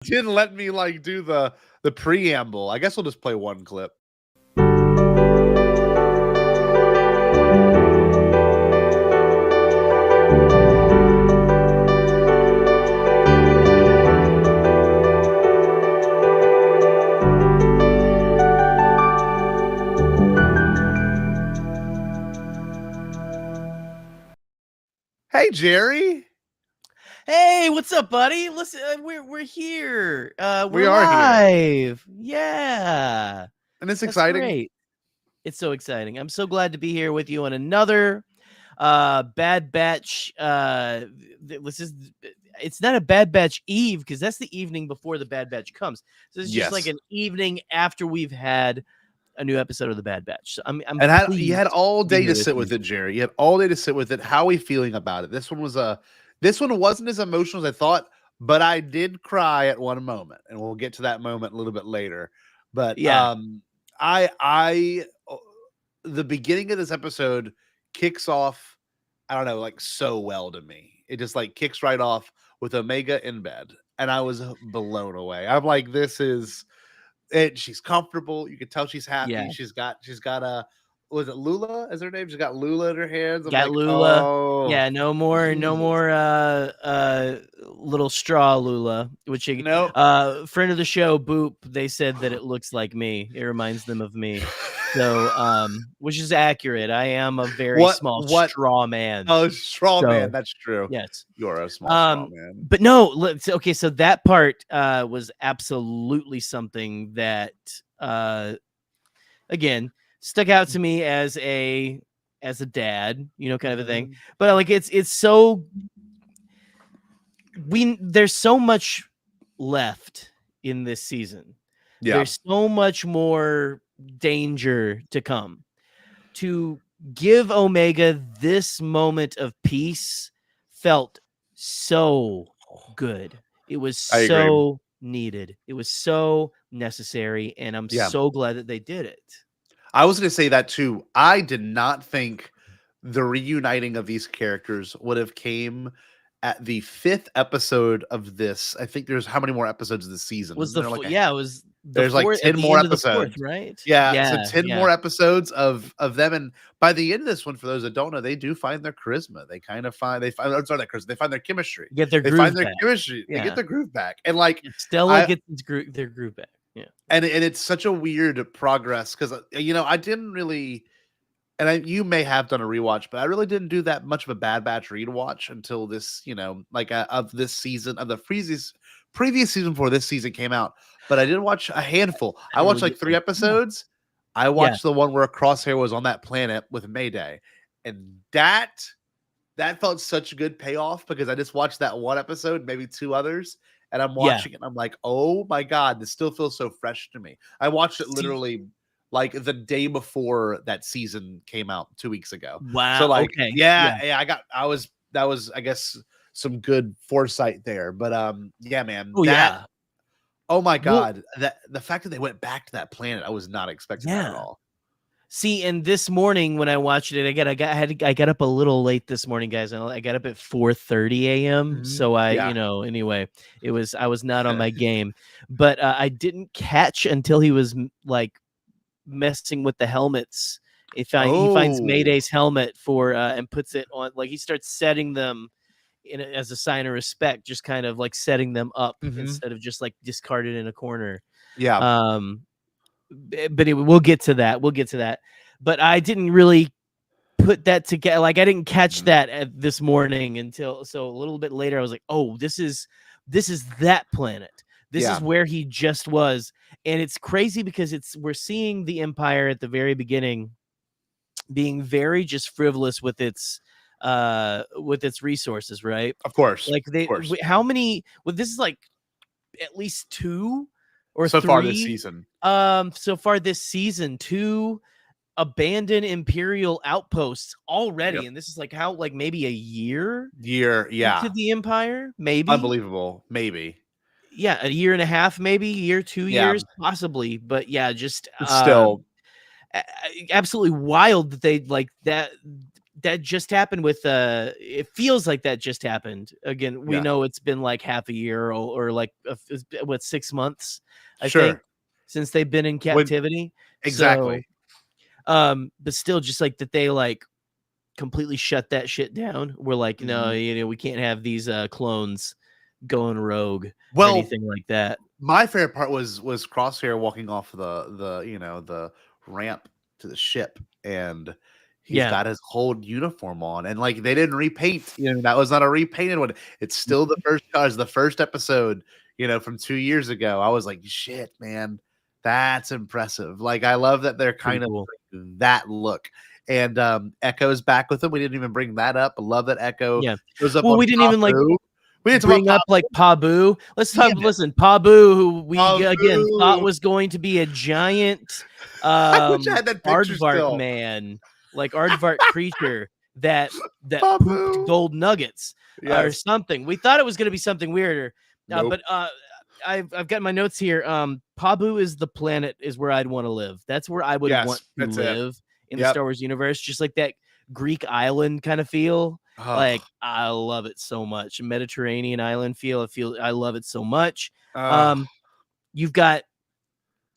Didn't let me like do the preamble. I guess we'll just play one clip. Hey, Jerry. Hey, what's up, buddy? Listen, we're here. We We're are live. Yeah, And it's that's exciting. great. It's so exciting. I'm so glad to be here with you on another Bad Batch. This is it's not a Bad Batch Eve because that's the evening before the Bad Batch comes. So it's just like Yes. an evening after we've had a new episode of the Bad Batch. So I'm And you pleased had all to be day here to sit you. with it, Jerry. You had all day to sit with it. How are we feeling about it? This one wasn't as emotional as I thought, but I did cry at one moment, and we'll get to that moment a little bit later. But Yeah. I the beginning of this episode kicks off, I don't know, like so well to me. It just like kicks right off with Omega in bed, and I was blown away. I'm like, this is it. She's comfortable. You can tell she's happy. Yeah. She's got a, was it Lula? Is her name? She's got Lula in her hands. I'm Got like, Lula. oh Yeah, no more little straw Lula, which no. friend of the show, Boop, they said that it looks like me. It reminds them of me. So which is accurate. I am a very small straw man. Oh, straw man, that's true. Yes. You're a small straw man. But no, okay, so that part was absolutely something that again stuck out to me as a dad, kind of a thing. But like it's so there's so much left in this season. Yeah. There's so much more danger to come. To give Omega this moment of peace felt so good. It was so needed. It was so necessary, and I'm so glad that they did it. I was going to say that too. I did not think the reuniting of these characters would have came at the 5th episode of this. I think there's how many more episodes of the season? Was the it was there's like 10 more episodes, right? Yeah, so 10 more episodes of them, and by the end of this one, for those that don't know, they do find their charisma. They find their charisma. They find their chemistry. Get their they groove find their back. chemistry. Yeah. They get their groove back, and like Stella gets their groove back. Yeah, and it's such a weird progress because I didn't really. And you may have done a rewatch, but I really didn't do that much of a Bad Batch rewatch until this, of this season, of the previous season before this season came out. But I did watch a handful. I watched like 3 episodes. I watched the one where Crosshair was on that planet with Mayday. And that felt such a good payoff because I just watched that one episode, maybe 2 others. And I'm watching it and I'm like, oh my God, this still feels so fresh to me. I watched it literally like the day before that season came out 2 weeks ago. Wow. So like, okay. that was, I guess, some good foresight there. But yeah, man. Oh my God. The fact that they went back to that planet, I was not expecting that at all. See, and this morning when I watched it, I got up a little late this morning, guys. And I got up at 4:30 a.m. So anyway, I was not on my game, but I didn't catch until he was like messing with the helmets. He finds Mayday's helmet for and puts it on, like he starts setting them as a sign of respect, just kind of like setting them up instead of just like discarded in a corner. But we'll get to that. But I didn't really put that together. Like I didn't catch that this morning until a little bit later. I was like, oh, this is that planet. This is where he just was. And it's crazy because we're seeing the Empire at the very beginning being very just frivolous with its resources, right? Of course. Like how many? Well, this is like at least 2 or 3 far this season. So far this season, 2 abandoned Imperial outposts already, and this is like how maybe a year into the Empire, maybe. Unbelievable, maybe. Yeah, a year and a half, maybe year, 2 years, possibly. But yeah, just still absolutely wild that they like that. that just happened with it feels like that just happened again. We know it's been like half a year or like 6 months, I think, since they've been in captivity. Exactly. So, but still, just like that, they like completely shut that shit down. We're like, no, we can't have these clones going rogue or anything like that. My favorite part was Crosshair walking off the ramp to the ship, and he's got his whole uniform on, and like they didn't repaint. That was not a repainted one. It's still the first episode. From 2 years ago. I was like, shit, man, that's impressive. Like, I love that they're kind of like that look. And Echo's back with him. We didn't even bring that up. I love that Echo goes up. Well, we didn't even like. We didn't bring up like Pabu. Let's talk. Listen, Pabu, who we again thought was going to be a giant aardvark man, like aardvark creature that pooped gold nuggets or something. We thought it was going to be something weirder. But I've got my notes here. Pabu is the planet is where I'd want to live. That's where I would want to live in the Star Wars universe, just like that Greek island kind of feel. Like, I love it so much. Mediterranean island feel. I love it so much. You've got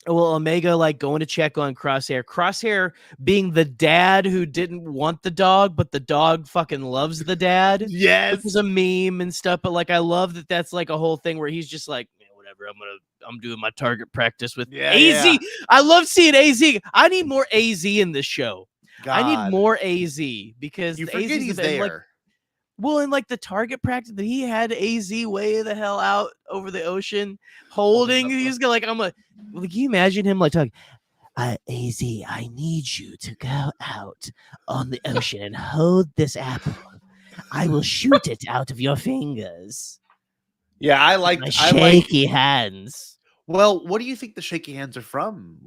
Omega like going to check on Crosshair. Crosshair being the dad who didn't want the dog, but the dog fucking loves the dad. Yes, which is a meme and stuff. But like, I love that. That's like a whole thing where he's just like, whatever. I'm doing my target practice with AZ. Yeah. I love seeing AZ. I need more AZ in this show. I need more AZ because you forget he's there. Like, well, in like the target practice that he had AZ way the hell out over the ocean holding, he's gonna like, can you imagine him like talking, AZ, I need you to go out on the ocean and hold this apple. I will shoot it out of your fingers. Yeah, I like shaky hands. Well, what do you think the shaky hands are from?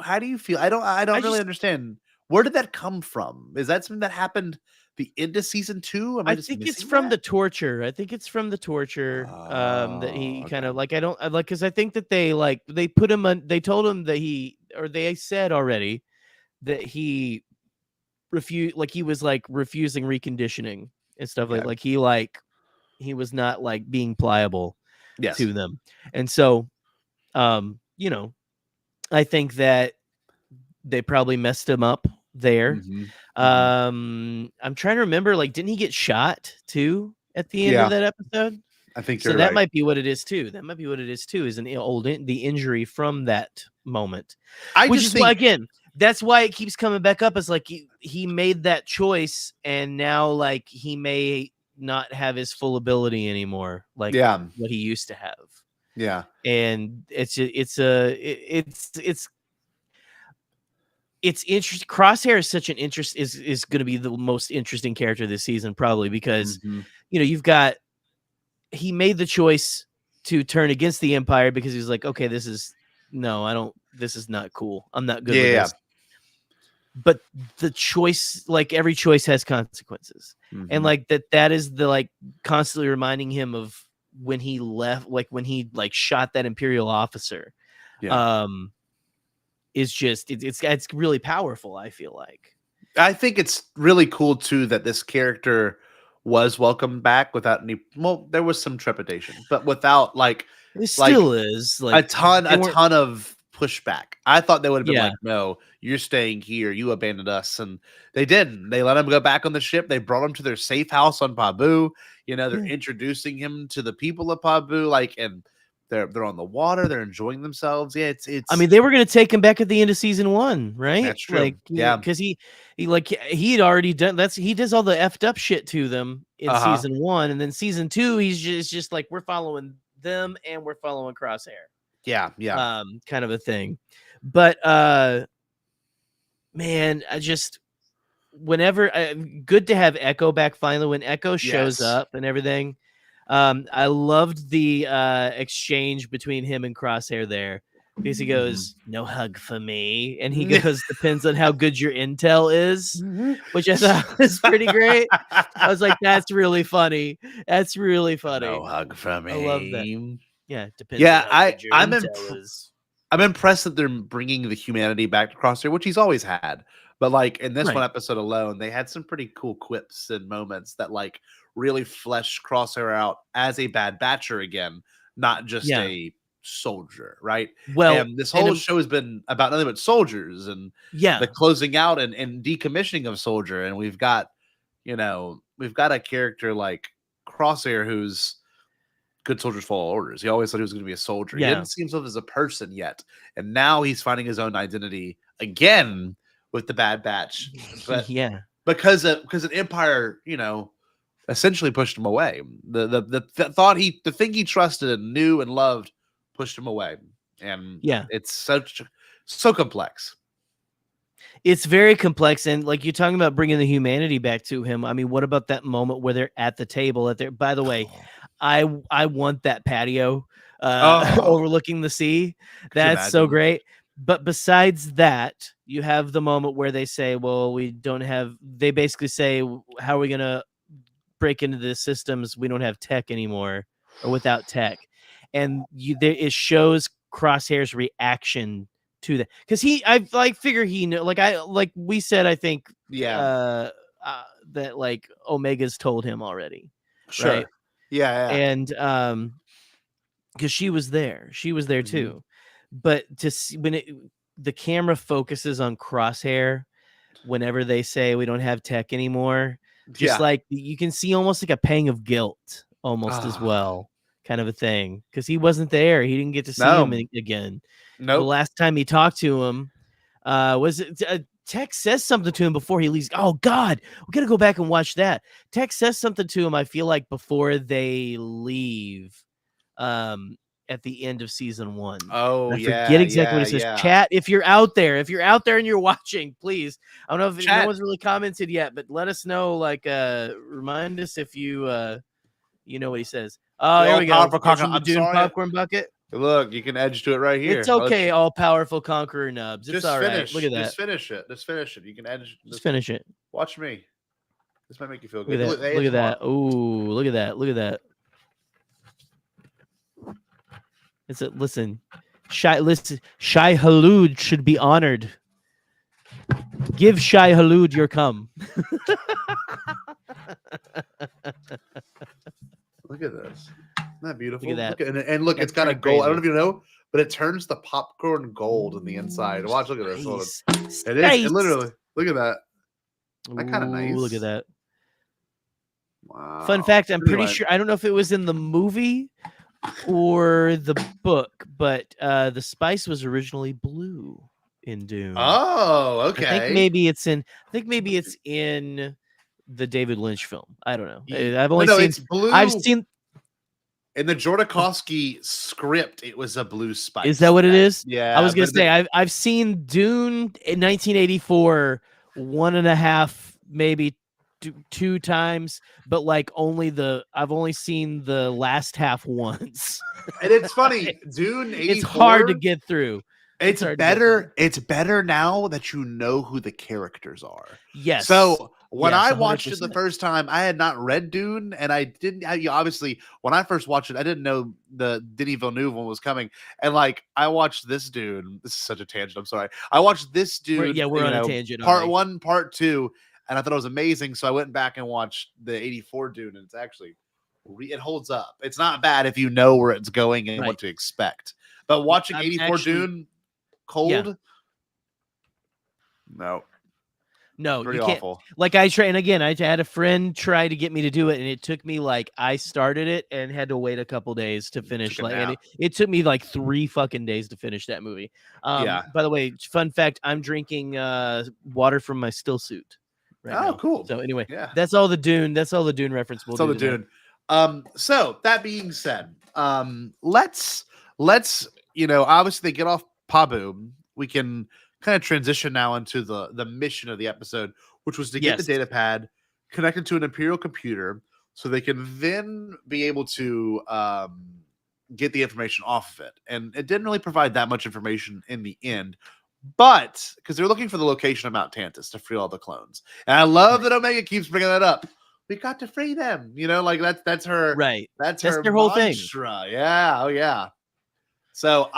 How do you feel? I don't really understand. Where did that come from? Is that something that happened the end of season 2? I think it's from the torture. I think it's from the torture that he kind of like. I don't like because I think that they put him on. They told him that they said already that he refused. Like he was like refusing reconditioning and stuff like he was not like being pliable to them, and so I think that they probably messed him up there. I'm trying to remember, like, didn't he get shot too at the end of that episode? I think so. That might be what it is too. Is an the injury from that moment. Why, again, that's why it keeps coming back up. Is like he made that choice, and now like he may not have his full ability anymore, like what he used to have. Yeah, and it's interesting. Crosshair is such an interest is going to be the most interesting character this season, probably because you've got he made the choice to turn against the Empire because he's like, okay, this is not cool. I'm not good with this. But the choice, like every choice has consequences. And like that is the like constantly reminding him of when he left, like when he like shot that Imperial officer. Is just it's really powerful. I feel like I think it's really cool too that this character was welcomed back without any. Well, there was some trepidation, but without like it still is like a ton of pushback. I thought they would have been like, no, you're staying here. You abandoned us, and they didn't. They let him go back on the ship. They brought him to their safe house on Pabu. They're introducing him to the people of Pabu, like and. They're on the water. They're enjoying themselves. Yeah, it's. I mean, they were going to take him back at the end of season 1, right? That's true. Like, because he had already done he does all the effed up shit to them in season 1, and then season 2, he's just like we're following them and we're following Crosshair. Yeah. Kind of a thing. But man, I just whenever good to have Echo back finally when Echo shows up and everything. I loved the exchange between him and Crosshair there because he goes, "No hug for me," and he goes, "Depends on how good your intel is," which I thought was pretty great. I was like, "That's really funny. That's really funny." No hug for me. I love that. Yeah, depends. On how good your intel is. I'm impressed that they're bringing the humanity back to Crosshair, which he's always had. But like in this one Right. episode alone, they had some pretty cool quips and moments that like really fleshed Crosshair out as a Bad Batcher again, not just Yeah. a soldier, right? Well, And this and whole show has been about nothing but soldiers and the yeah. closing out and decommissioning of soldier. And we've got a character like Crosshair who's good soldiers follow orders. He always thought he was going to be a soldier. He Yeah. didn't see himself as a person yet, and now he's finding his own identity again with the Bad Batch. But Yeah. because an empire, essentially pushed him away. The thing he trusted and knew and loved pushed him away, and Yeah. it's so complex. It's very complex, and like you're talking about bringing the humanity back to him. I mean, what about that moment where they're at the table? By the way, I want that patio overlooking the sea. That's so great. But besides that, you have the moment where they say, "Well, we don't have." They basically say, "How are we gonna break into the systems? We don't have tech anymore, or without tech." And it shows Crosshair's reaction to that, because I figure he knew, like we said, I think that like Omega's told him already, Sure. right? Yeah. And because she was there too, but to see when the camera focuses on Crosshair whenever they say we don't have tech anymore, just like you can see almost like a pang of guilt almost as well, kind of a thing, because he wasn't there. He didn't get to see him again. No, the last time he talked to him was it Tech says something to him before he leaves. Oh God, we gotta go back and watch that. Tech says something to him, I feel like, before they leave at the end of season 1. Oh, I forget exactly what he says. Chat, if you're out there and you're watching, please. I don't know if no one's really commented yet, but let us know, like remind us if you you know what he says. Oh, there we go. From the Dune popcorn bucket. Look, you can edge to it right here. It's okay, all powerful conqueror nubs. It's all right. Look at that. Just finish it. Just finish it. You can edge. Just finish it. Watch me. This might make you feel good. Look at that. Ooh, look at that. Look at that. Listen. Shai Halud should be honored. Give Shai Halud your cum. Look at this. Isn't that beautiful? Look at that. And look, it's got a gold. I don't know if you know, but it turns the popcorn gold in the inside. Watch, look at this. It is. It literally. Look at that. That kind of nice. Look at that. Wow. Fun fact, I'm pretty sure, I don't know if it was in the movie or the book, but the spice was originally blue in Dune. Oh, okay. I think maybe it's in the David Lynch film. I don't know. I've only seen it's blue. I've seen in the Jodorowsky script, it was a blue spice. Is that what it is? Yeah. I was gonna say I've seen Dune in 1984 1.5, maybe 2 times, but like I've only seen the last half once. And it's funny, Dune 84, it's hard to get through. It's better now that you know who the characters are. Yes. So when I 100%. watched it the first time, I had not read Dune, and I didn't. Obviously, when I first watched it, I didn't know the Denis Villeneuve one was coming. And like, I watched this Dune. This is such a tangent. I'm sorry. I watched this Dune. We're on a tangent. Part 1, part 2, and I thought it was amazing. So I went back and watched the 84 Dune, and it's actually it holds up. It's not bad if you know where it's going and what to expect. But watching 84 Dune cold, no, pretty you can't. awful. Like I had a friend try to get me to do it, and it took me I started it and had to wait a couple days to finish. And it took me 3 fucking days to finish that movie. By the way, fun fact: I'm drinking water from my still suit. Right now. Cool. So anyway, that's all the Dune. That's all the Dune reference. That's all the Dune. So that being said, let's obviously they get off Pabu. We can kind of transition now into the mission of the episode, which was to get the data pad connected to an Imperial computer so they can then be able to get the information off of it. And it didn't really provide that much information in the end, but because they're looking for the location of Mount Tantus to free all the clones. And I love that Omega keeps bringing that up. We got to free them, that's her right. That's her their whole mantra. thing. Yeah. Oh yeah. So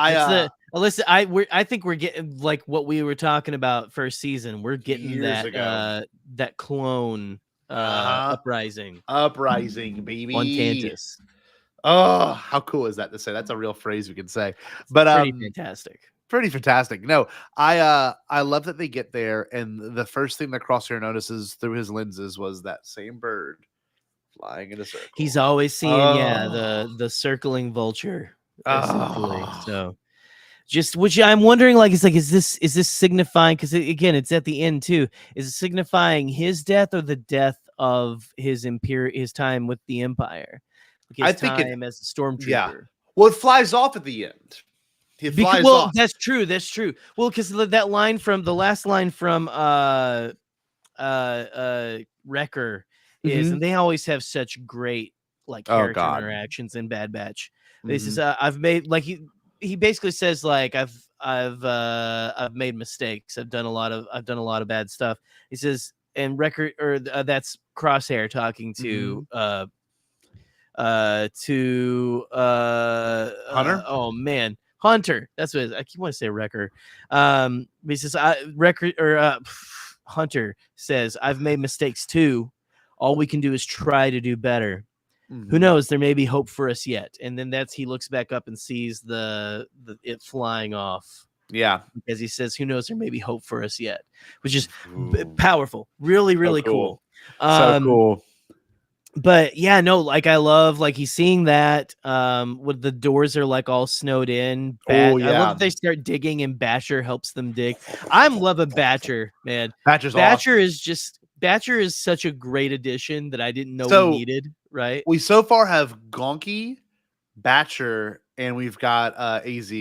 Listen, I think we're getting like what we were talking about first season. We're getting years ago. that clone Uh-huh. uprising Uprising, on baby. Tantus. Oh, how cool is that to say? That's a real phrase we can say. But Pretty fantastic. pretty fantastic. No, I love that they get there, and the first thing that Crosshair notices through his lenses was that same bird flying in a circle. He's always seeing, Oh. the circling vulture, essentially. Oh. So just which I'm wondering, like, is this signifying? Because again, it's at the end too. Is it signifying his death or the death of his time with the Empire? Like I his think it time as a stormtrooper. yeah. Well, it flies off at the end. He flies off. That's true. That's true. Well, because that line from the last line from Wrecker is, and they always have such great like character interactions in Bad Batch. This is I've made like he basically says like I've made mistakes. I've done a lot of bad stuff. He says, and Wrecker or that's Crosshair talking to Hunter. Oh man, Hunter. That's what it is. I keep want to say Wrecker. He says Wrecker or Hunter says I've made mistakes too. All we can do is try to do better. Who knows? There may be hope for us yet. And then he looks back up and sees it flying off. Yeah, because he says, "Who knows? There may be hope for us yet," which is powerful. Really, really cool. So cool. But yeah, no, like I love like he's seeing that with the doors are like all snowed in. Oh yeah, I love that they start digging and Batcher helps them dig. I'm loving Batcher, man. Batcher awesome. is such a great addition that I didn't know we needed. Right? We so far have Gonky, Batcher, and we've got AZ.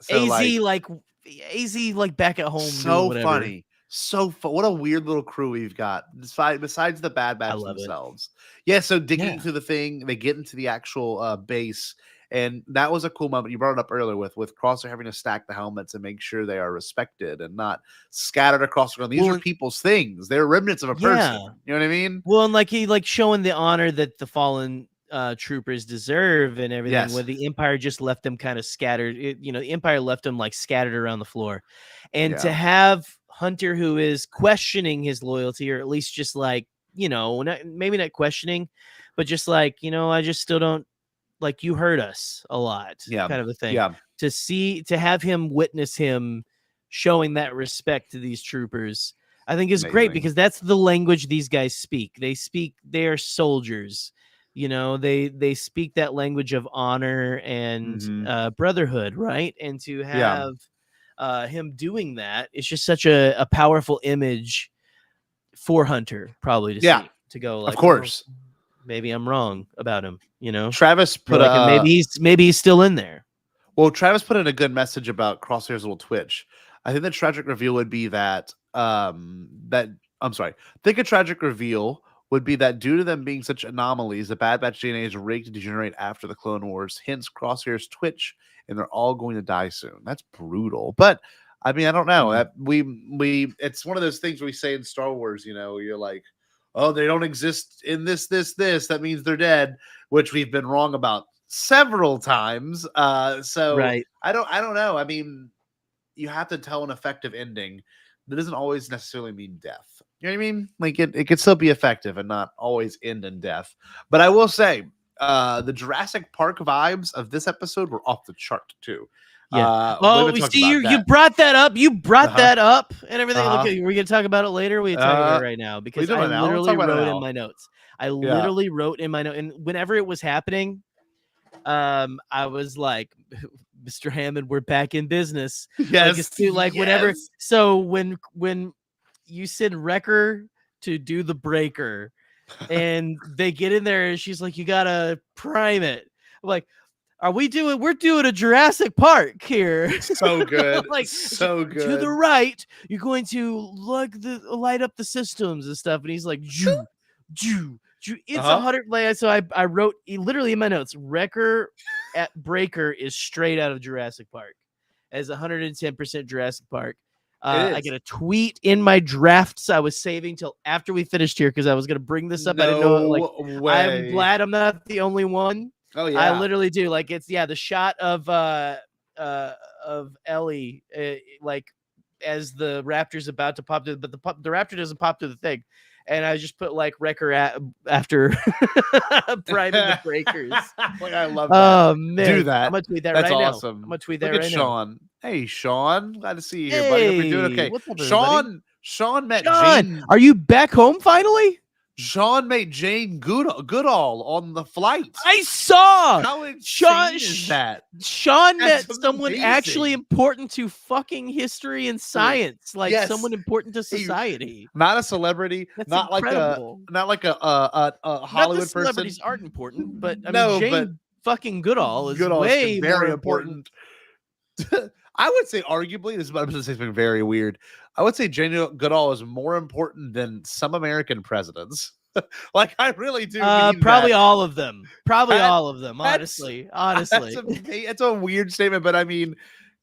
So AZ like back at home. So funny. So what a weird little crew we've got besides the Bad Batch themselves. Yeah, so digging through the thing, they get into the actual base, and that was a cool moment. You brought it up earlier with Crosshair having to stack the helmets and make sure they are respected and not scattered across the ground. These are people's things. They're remnants of a person. You know what I mean? Well, and like he showing the honor that the fallen troopers deserve and everything, where the Empire just left them kind of scattered. The Empire left them like scattered around the floor, and to have Hunter, who is questioning his loyalty, or at least just like, maybe not questioning, but just like, I just still don't like, you hurt us a lot, kind of a thing. Yeah. To have him witness him showing that respect to these troopers, I think is great, because that's the language these guys speak. They are soldiers, they speak that language of honor and brotherhood, right? And to have him doing that, it's just such a powerful image for Hunter, probably to see, to go like, of course, maybe I'm wrong about him. Travis put maybe he's still in there. Well, Travis put in a good message about Crosshair's little twitch. I think the tragic reveal would be that I think a tragic reveal would be that due to them being such anomalies, the Bad Batch DNA is rigged to degenerate after the Clone Wars, hence Crosshair's twitch, and they're all going to die soon. That's brutal. But I mean, I don't know. It's one of those things we say in Star Wars, you're like, oh, they don't exist in this. That means they're dead, which we've been wrong about several times. Right. I don't know. I mean, you have to tell an effective ending. That doesn't always necessarily mean death. You know what I mean? Like it could still be effective and not always end in death. But I will say, the Jurassic Park vibes of this episode were off the chart too. Yeah. We see you brought that up. You brought that up and everything. Look, we're gonna talk about it later. We're talking about it right now, because I literally wrote in my notes. Literally wrote in my note, and whenever it was happening, I was like, Mr. Hammond, we're back in business. Yes. Whenever. So when you send Wrecker to do the breaker, and they get in there, and she's like, you gotta prime it. I'm like, we're doing a Jurassic Park here. So good. So good. To the right, you're going to light up the systems and stuff. And he's like, it's 100. So I wrote literally in my notes, Wrecker at Breaker is straight out of Jurassic Park, as 110% Jurassic Park. I get a tweet in my drafts I was saving till after we finished here, because I was going to bring this up. I didn't know. I'm glad I'm not the only one. Oh yeah, I literally do. Like, it's the shot of Ellie, like as the raptor's about to pop to, but the raptor doesn't pop to the thing, and I just put like Wrecker after priming the breakers. Like, I love that. Oh man, Do that. I'm gonna tweet that That's right awesome. now. I'm gonna tweet that Look right at Sean. now. Hey, Sean, glad to see you here, buddy. Hope you're doing okay. What's up, everybody? Sean met Sean, Jane. are you back home finally? Sean met Jane Goodall on the flight. I saw. How insane Sean, is that? Sean That's met someone amazing. actually important to fucking history and science, like Yes. someone important to society. Not a celebrity, That's not incredible. like a Hollywood Not the person. celebrities aren't important, but I No, mean, but Jane fucking Goodall is Goodall way very more important. I would say, arguably, this is going to say something very weird. I would say Jane Goodall is more important than some American presidents. Like, I really do. Probably that. all of them. Probably all of them. Honestly. That's a weird statement, but I mean,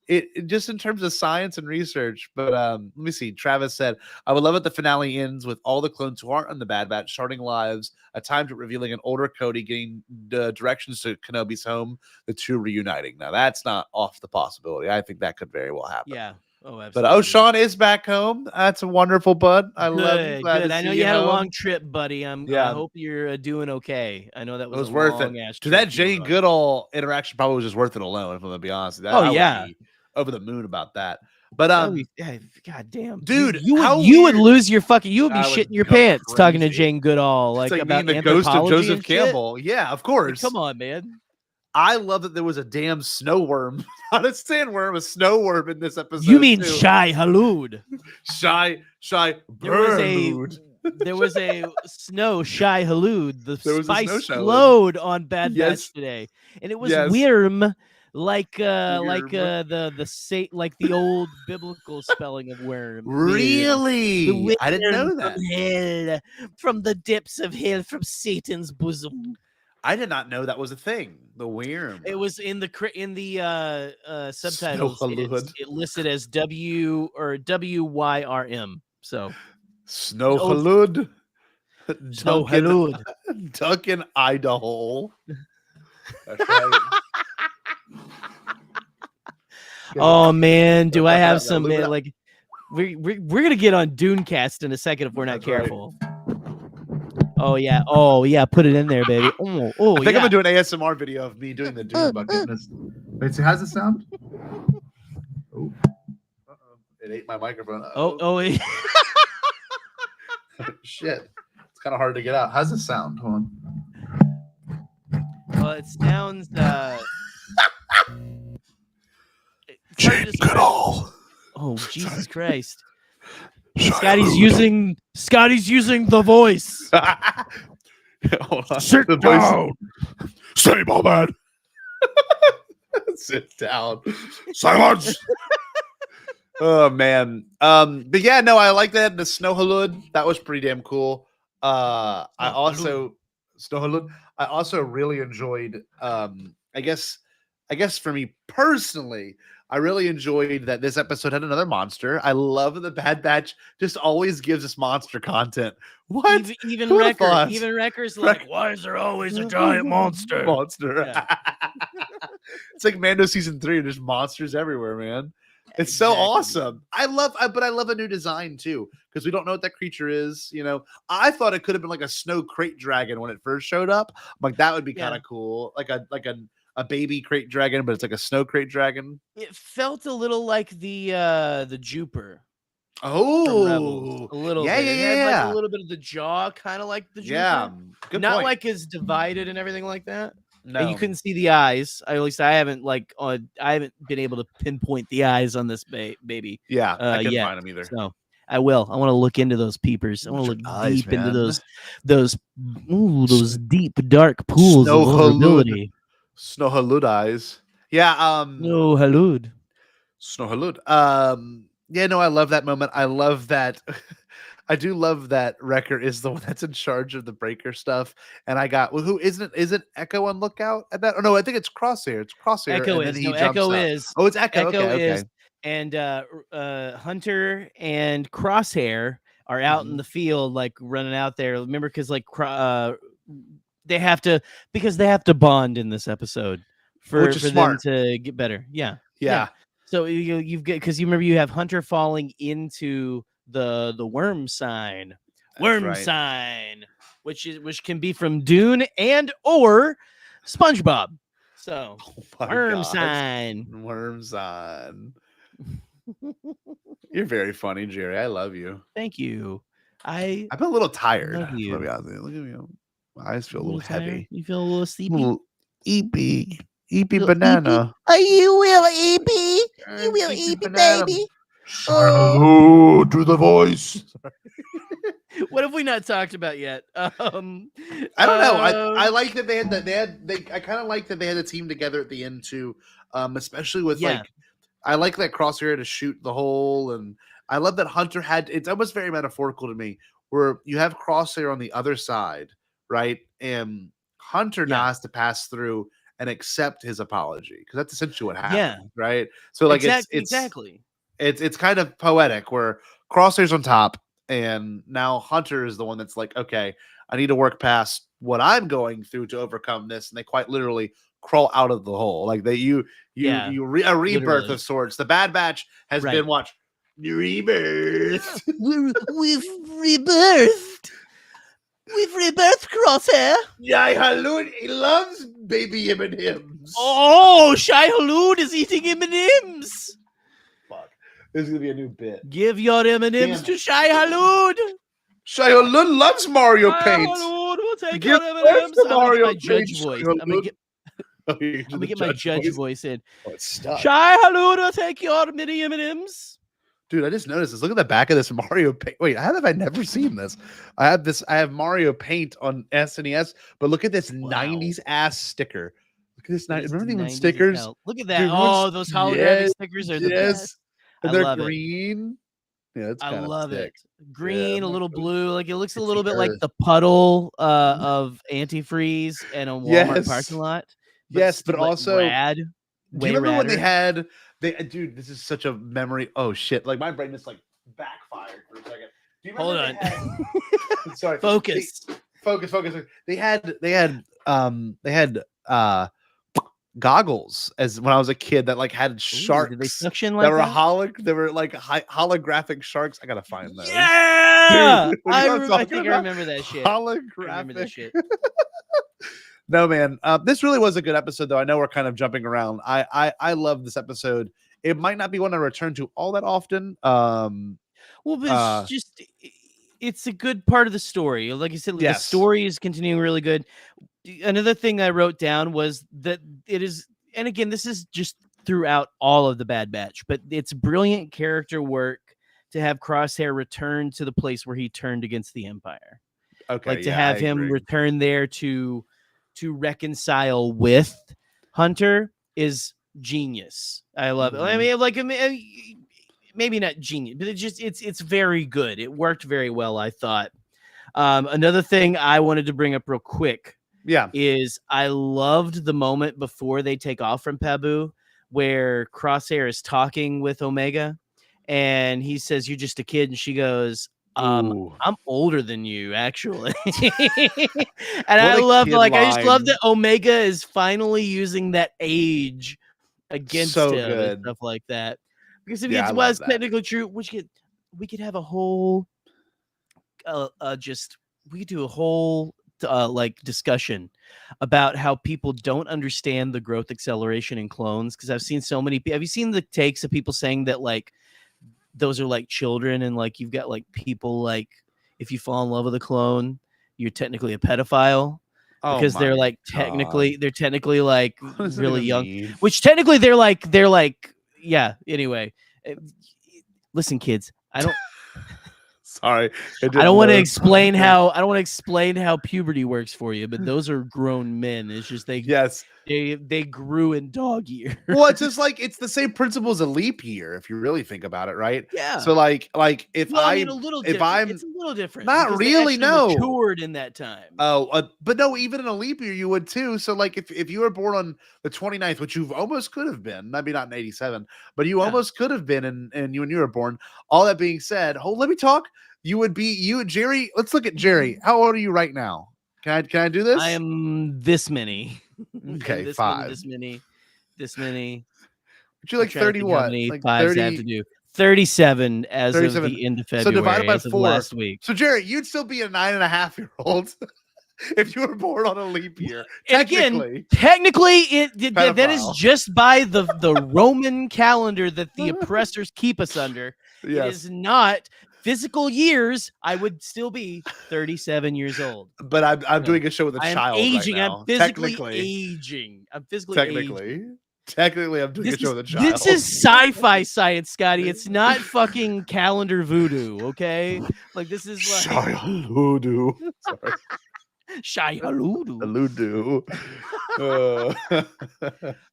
it just in terms of science and research. But let me see. Travis said, "I would love it. The finale ends with all the clones who aren't in the Bad Batch starting lives. A time to revealing an older Cody getting directions to Kenobi's home. The two reuniting. Now that's not off the possibility. I think that could very well happen. Yeah. Oh, but absolutely. Sean is back home. That's a wonderful, bud. I love you. Good. I know you had a long trip, buddy. I hope you're doing okay. I know that was worth it. To that Jane Goodall interaction probably was just worth it alone. If I'm gonna be honest, I would be over the moon about that. But god damn, dude, you would lose your fucking. You would be shitting your pants crazy. Talking to Jane Goodall, like about the ghost of Joseph Campbell. Yeah, of course. Like, come on, man. I love that there was a damn snow worm, not a sandworm, a snow worm in this episode. You mean Shai Halud? Shai There was a snow Shai Halud. The spice flowed on Bad Batch today, and it was worm, like the old biblical spelling of worm. Really? I didn't know that. From hell, from the depths of hell, from Satan's bosom. I did not know that was a thing. The worm. It was in the subtitles. It listed as WYRM. So Snow Halud. Snow Halud. Duncan Idaho. That's right. Oh man, do I have some like we're gonna get on Dunecast in a second if we're not careful. Right. Oh yeah, put it in there, baby. I think I'm gonna do an ASMR video of me doing the Dune bucket. Wait, so how's it sound? Oh, it ate my microphone. Shit, it's kind of hard to get out. How's it sound? Hold on. Well, it sounds. Jane Goodall. Oh Jesus Christ. Scotty's using the voice. Hold on. Sit down. Stay bombad. Sit down. Silence. Oh man. But yeah, no, I like that. The Snow Halud, that I pretty damn cool. I also really enjoyed I guess for me personally, I really enjoyed that this episode had another monster. I love the Bad Batch just always gives us monster content. What? Even Wrecker's like, why is there always a giant monster? Yeah. It's like Mando season 3, there's monsters everywhere, man. It's so awesome. I love a new design too, because we don't know what that creature is. You know, I thought it could have been like a snow crate dragon when it first showed up. I'm like, that would be kind of cool. Like a baby crate dragon, but it's like a snow crate dragon. It felt a little like the Juper. Oh, a little bit. It had like a little bit of the jaw, kind of like the Juper. Yeah, good not point. like it's divided and everything like that. No, and you couldn't see the eyes. At least I haven't been able to pinpoint the eyes on this baby. Yeah, I couldn't find them either. So I will. I want to look into those peepers. I want to look deep into those deep dark pools of vulnerability. Snow Halud eyes. Yeah. Snow Halud. Yeah, no, I love that moment. I love that. I do love that Wrecker is the one that's in charge of the breaker stuff. And I got who isn't Echo on lookout at that? Oh no, I think it's Crosshair. It's Crosshair. Echo and is. Then he Echo out. is. Oh, it's Echo. Echo okay. is. And Hunter and Crosshair are out in the field, like running out there. Remember, because like they have to bond in this episode for them to get better. Yeah. So you've got, because you remember you have Hunter falling into the worm sign, which can be from Dune and or SpongeBob. So Oh my worm gosh. sign. Worm sign. You're very funny, Jerry. I love you. Thank you. I'm a little tired. love you. Let me honest with you. Look at me. My eyes feel a little tired? heavy. You feel a little sleepy? A little eepy. Eepy Little banana. Are you will eepy? You will Eepy eepy, banana. baby. Say hello to the voice. What have we not talked about yet? I don't know. I like that I kind of like that they had a team together at the end too. Especially with like, I like that Crosshair had to shoot the hole, and I love that Hunter had. It's almost very metaphorical to me, where you have Crosshair on the other side, right, and Hunter now has to pass through and accept his apology, because that's essentially what happened, right? So like it's kind of poetic where Crosshair's on top, and now Hunter is the one that's like, okay, I need to work past what I'm going through to overcome this, and they quite literally crawl out of the hole, like a rebirth literally. of sorts. The Bad Batch has been watched. Rebirth. We've rebirthed. We've rebirthed, Crosshair. Shai Hulud, he loves baby M&Ms. Oh, Shai Hulud is eating M&Ms. Fuck, this is gonna be a new bit. Give your M&Ms to Shai Hulud. Shai Hulud loves Mario Paint. We'll take your M&Ms. I'm gonna get my judge voice. I'm gonna get my judge voice in. Shai Hulud will take your mini M&Ms. Dude, I just noticed this. Look at the back of this Mario Paint. Wait, how have I never seen this? I have Mario Paint on SNES, but look at this 90s ass sticker. Look at this. Remember the stickers? Look at that. Dude, those holographic stickers are the best. And they're green. Yeah, it's I love sick. It. Green, a little blue. Like it looks a little bit like the puddle of antifreeze in a Walmart parking lot. But also rad. Do you remember when they had dude, this is such a memory. Oh shit! Like my brain just like backfired for a second. Do you remember? Hold on. Sorry. Focus. They had goggles as when I was a kid that like had sharks. Did they suction like They were like holographic sharks. I gotta find those. Yeah, dude, I think I remember that shit. Holographic. I remember that shit. No, man. This really was a good episode, though. I know we're kind of jumping around. I love this episode. It might not be one I return to all that often. Well, but it's a good part of the story. Like you said, the story is continuing really good. Another thing I wrote down was that it is, and again, this is just throughout all of the Bad Batch, but it's brilliant character work to have Crosshair return to the place where he turned against the Empire. Okay, like to have him return there to reconcile with Hunter is genius. I love it. I mean, maybe not genius, but it's very good. It worked very well, I thought. Another thing I wanted to bring up real quick is I loved the moment before they take off from Pabu where Crosshair is talking with Omega and he says, "You're just a kid," and she goes, I'm older than you, actually. And I love, I just love that Omega is finally using that age against him and stuff like that. Because if it was technically true, we could have a whole we could do a whole discussion about how people don't understand the growth acceleration in clones. Because I've seen so many. Have you seen the takes of people saying that those are like children, and like you've got like people like if you fall in love with a clone, you're technically a pedophile because they're technically like really young, which technically they're like anyway. Listen, kids, I don't sorry. I don't want to explain how puberty works for you, but those are grown men. It's just they grew in dog years. Well, it's just like it's the same principle as a leap year if you really think about it, right? Yeah. So it's a little different. Not really, no. Matured in that time. Oh, but no, even in a leap year you would too. So like if you were born on the 29th, which you almost could have been, maybe not in 87, but you almost could have been and when you were born. All that being said, let me talk. Jerry. Let's look at Jerry. How old are you right now? Can I do this? I am this many. Okay, this 5. Many, this many. But you like 30 how what? many Like fives I have to 30, do. 37 as 37. of the end of So divided February, by as of 4. last week. So Jerry, you'd still be a 9.5-year-old if you were born on a leap year. And again, Technically, that is just by the Roman calendar that the oppressors keep us under. Yes. It is not physical years. I would still be 37 years old. But I'm doing a show with a child aging. right now. I'm physically aging. I'm physically aging. Technically, I'm doing a show with a child. This is sci-fi science, Scotty. It's not fucking calendar voodoo, okay? Like this is like Shai-Hulud. Sorry. Shai-Hulud.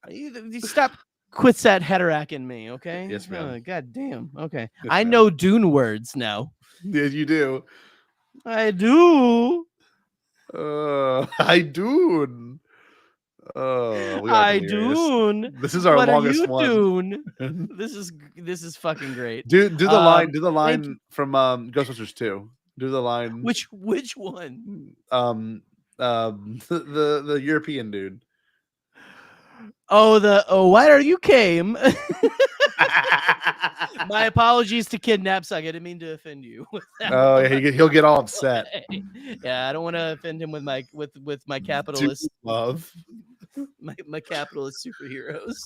You Stop quits that heteracking me, okay? Yes, ma'am. God damn. Okay. Yes, I know Dune words now. Yes, you do. I do. I do. I do. This is our what longest are you one. Doing? This is fucking great. Do the line. Do the line from Ghostbusters 2. Do the line. Which one? The European dude. Why are you came? My apologies to Kidnapsuck. I didn't mean to offend you. Oh, yeah, he'll get all upset. Yeah, I don't want to offend him with my capitalist love. My capitalist superheroes.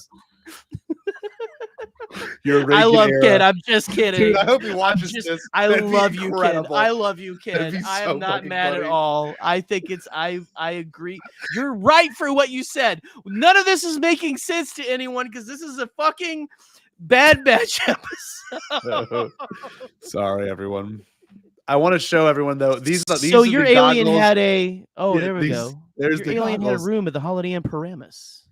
I love Kid. I'm just kidding. Dude, I hope he watches this. I love you, Kid. I love you, Kid. So I am not mad funny. at all. I think I agree. You're right for what you said. None of this is making sense to anyone because this is a fucking Bad Batch episode. Sorry, everyone. I want to show everyone though. These so are your the alien goggles. had a there we go. There's your the alien goggles. had a room at the Holiday Inn Paramus.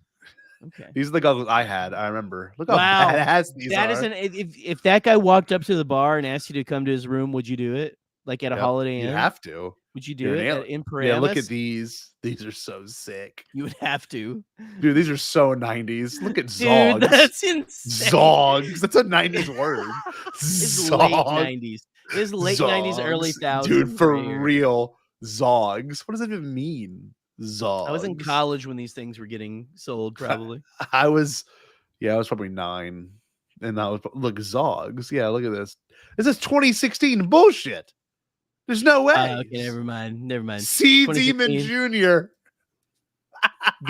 Okay. These are the goggles I had. I remember. Look how wow. badass these that are. Isn't if that guy walked up to the bar and asked you to come to his room, would you do it? Like at a Holiday Inn? You have to. Would you do it in Paramus? Yeah, look at these. These are so sick. You would have to. Dude, these are so 90s. Look at Zogs. Dude, that's insane. Zogs. That's a 90s word. It's late 90s. It's late Zogs. 90s, early 2000s. Dude, for real. Zogs. What does that even mean? Zogs. I was in college when these things were getting sold, probably. I was probably 9. And that was, look, Zogs. Yeah, look at this. This is 2016 bullshit. There's no way. Okay, never mind. C Demon Jr.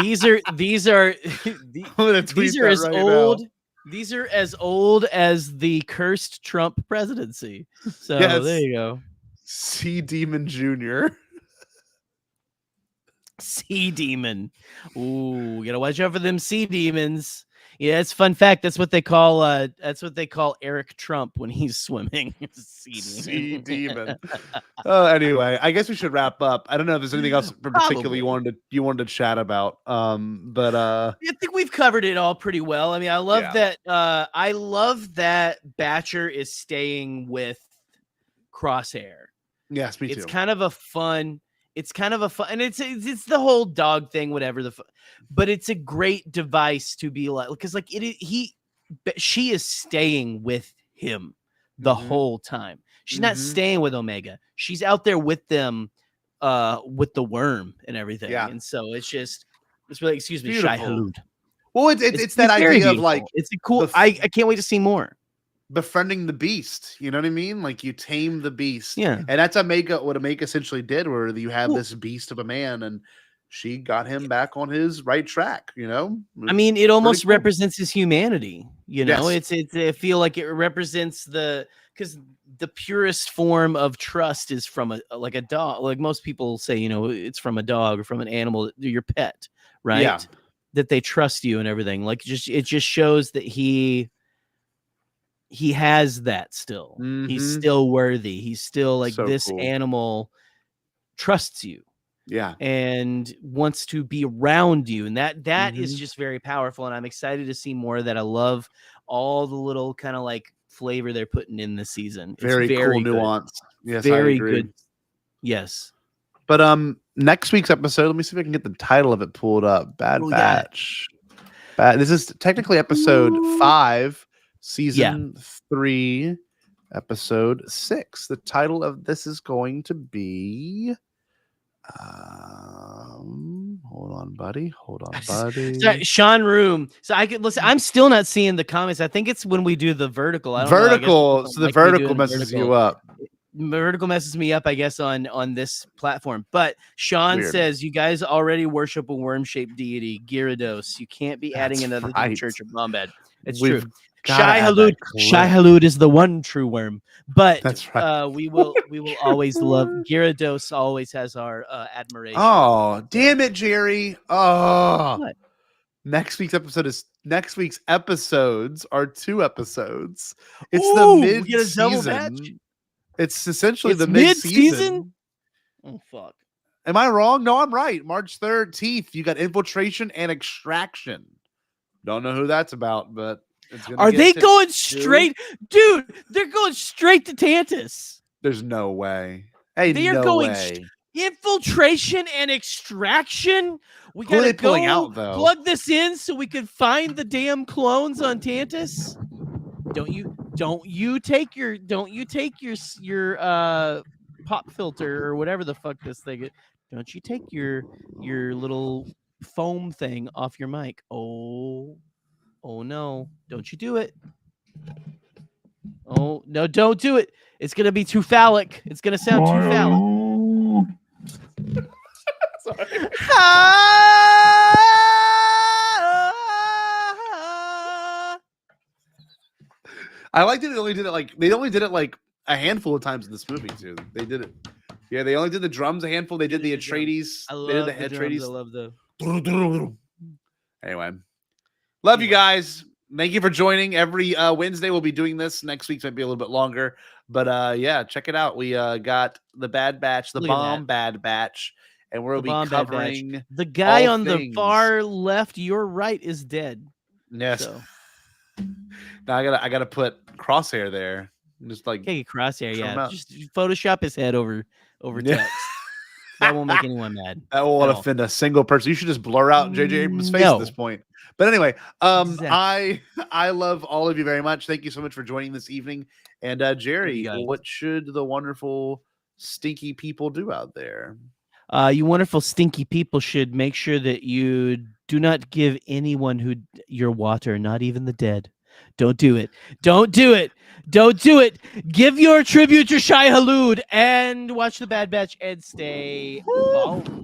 These are as old. Now. These are as old as the cursed Trump presidency. So there you go. C Demon Jr. Sea demon. Ooh, you gotta watch out for them sea demons. Yeah, it's fun fact. That's what they call Eric Trump when he's swimming. Sea demon. Anyway, I guess we should wrap up. I don't know if there's anything else in particular you wanted to chat about. But I think we've covered it all pretty well. I mean, I love that. I love that Batcher is staying with Crosshair. Yes, me too. It's kind of a fun. And it's the whole dog thing, whatever but it's a great device to be like, because like she is staying with him the whole time. She's not staying with Omega. She's out there with them, with the worm and everything. Yeah. And so it's really, excuse me, Shai-Hulud. Well, it's that idea beautiful. Of like, it's a cool, I can't wait to see more. Befriending the beast, you know what I mean? Like you tame the beast, yeah. And that's what Omega essentially did, where you have this beast of a man, and she got him back on his right track. You know, I mean, it almost represents his humanity. You know, yes. I feel like it represents because the purest form of trust is from a dog. Like most people say, you know, it's from a dog or from an animal, your pet, right? Yeah. That they trust you and everything. Like it just shows that he has that still. He's still worthy. He's still like so this cool. Animal trusts you. Yeah. And wants to be around you. And that is just very powerful. And I'm excited to see more of that. I love all the little kind of like flavor they're putting in this season. Very cool good. Nuance. Yes, very I agree. Good. Yes. But next week's episode, let me see if I can get the title of it pulled up. Bad Batch. This is technically episode 5. Season 3, episode 6. The title of this is going to be Hold on, buddy. Hold on, So, buddy. Sean Room. So I could listen. I'm still not seeing the comments. I think it's when we do the vertical. I don't know. I guess Vertical. So the like me vertical doing messes vertical. you up. Vertical messes me up, I guess, on this platform. But Sean Weird. says you guys already worship a worm-shaped deity, Gyarados. You can't be adding another to the Church of Bombad. It's true. Shy Halud is the one true worm. But that's right. we will always love Gyarados. Always has our admiration. Oh, damn it, Jerry! Oh, what? Next week's episodes are 2 episodes. It's Ooh, the we get a double batch? mid-season. It's essentially the mid-season. Oh fuck! Am I wrong? No, I'm right. March 13th, you got Infiltration and Extraction. Don't know who that's about, but it's gonna are get they to going straight, dude? They're going straight to Tantus. There's no way. Hey, they are no going way. Infiltration and Extraction. We Who are gotta they pulling out, though? plug this in so we can find the damn clones on Tantus. Don't you take your pop filter or whatever the fuck this thing is. Don't you take your little foam thing off your mic. Oh no, don't you do it. Oh no, don't do it. It's gonna be too phallic. It's gonna sound too phallic. Sorry. I liked it. They only did it like a handful of times in this movie too. They did it. Yeah, they only did the drums a handful. They did the Atreides. They did the Atreides. I love the. Anyway, love you guys. Thank you for joining. Every Wednesday we'll be doing this. Next week's might be a little bit longer, but yeah, check it out. We got the Bad Batch, the Bombad Batch, and we'll be covering the guy on the far left. Your right is dead. Yes. So. Now I gotta put Crosshair there. Just like Crosshair, yeah. Just Photoshop his head over text. That won't make anyone mad. That won't offend a single person. You should just blur out J.J. Abrams' face at this point. But anyway, exactly. I love all of you very much. Thank you so much for joining this evening. And Jerry, what should the wonderful stinky people do out there? You wonderful stinky people should make sure that you do not give anyone your water, not even the dead. Don't do it. Don't do it. Don't do it. Give your tribute to Shai Halud and watch the Bad Batch and stay bombad.